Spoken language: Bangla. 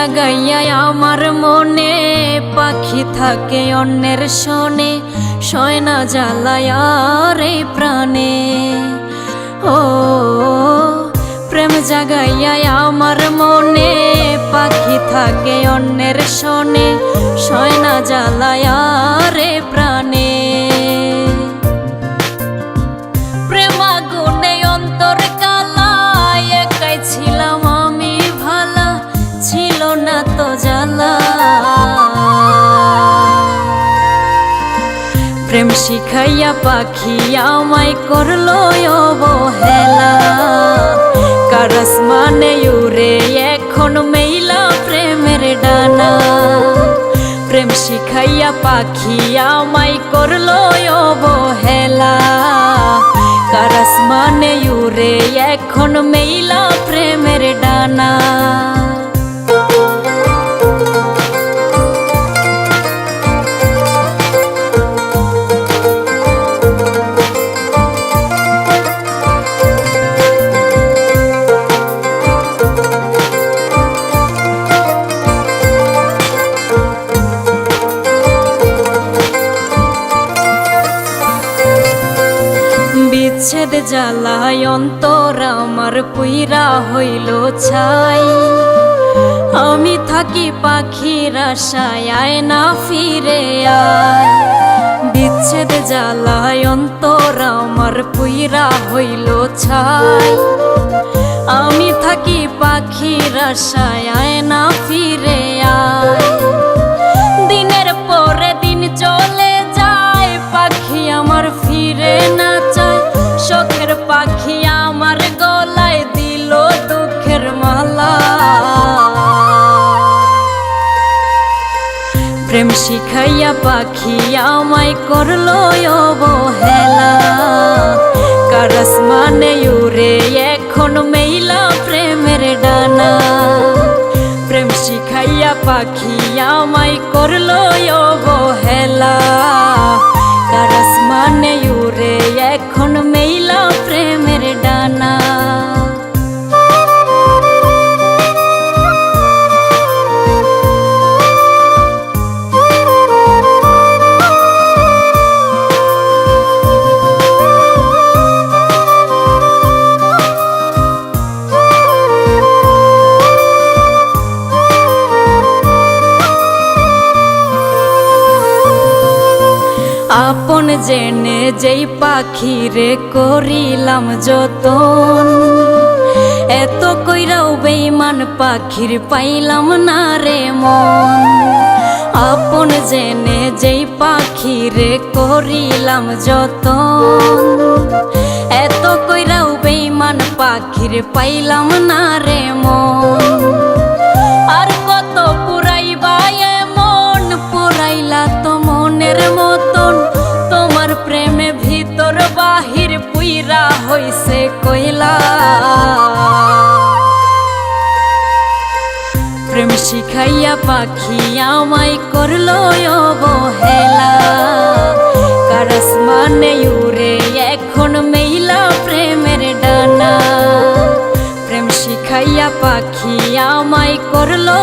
জাগাইয়া আমার মনে পাখি থাকে অন্যের শোনে, সয় না জ্বালায়া রে প্রাণে। ও প্রেম জাগাইয়া আমার মনে পাখি থাকে অন্যের শোনে, সয় না জ্বালায়া রে প্রাণে। প্রেম আগুনে অন্তর কালায়, একাই ছিলাম আমি ভালা, ছিল না তো জ্বালা। প্রেম শিখাইয়া পাখি আমায় করলো অবহেলা, কার আসমানে উড়ে এখন মেইলা প্রেমের ডানা। প্রেম শিখাইয়া পাখি আমায় করলো অবহেলা, কার আসমানে উড়ে এখন মেইলা প্রেমের ডানা। বিচ্ছেদ জ্বালায় অন্তর আমার পুইরা হইল ছাই, আমি থাকি পাখির আশায় আয় না ফিরে আয়। বিচ্ছেদ জ্বালায় অন্তর আমার পুইরা হইল ছাই, আমি থাকি পাখির আশায় আয় না ফিরে আয়। দিনের পরে দিন চলে যায়, পাখি আমার ফিরে না চায়, শখের পাখি আমার গলায় দিল দুঃখের মালা। প্রেম শিখাইয়া পাখি আমায় করলো অবহেলা, কার আসমানে উড়ে এখন মেইলা প্রেমের ডানা। প্রেম শিখাইয়া পাখি আমায় করলো অবহেলা, কার আসমানে উড়ে এখন মেইলা প্রেমের ডানা। আপন জেনে যেই পাখিরে করিলাম যতন, এত কইরাও বেঈমান পাখির পাইলাম না রে মন। আপন জেনে যেই পাখিরে করিলাম যতন, এত কইরাও বেঈমান পাখির পাইলাম না রে মন। আর কত পুরাইবা এমন, পুরাইলা তো মনের মতন, তোমার প্রেমে ভিতর বাহির পুইরা হইছে কইলা। প্রেম শিখাইয়া পাখি আমায় করলো অবহেলা, কার আসমানে উড়ে এখন মেইলা প্রেমের ডানা। প্রেম শিখাইয়া পাখি আমায় করলো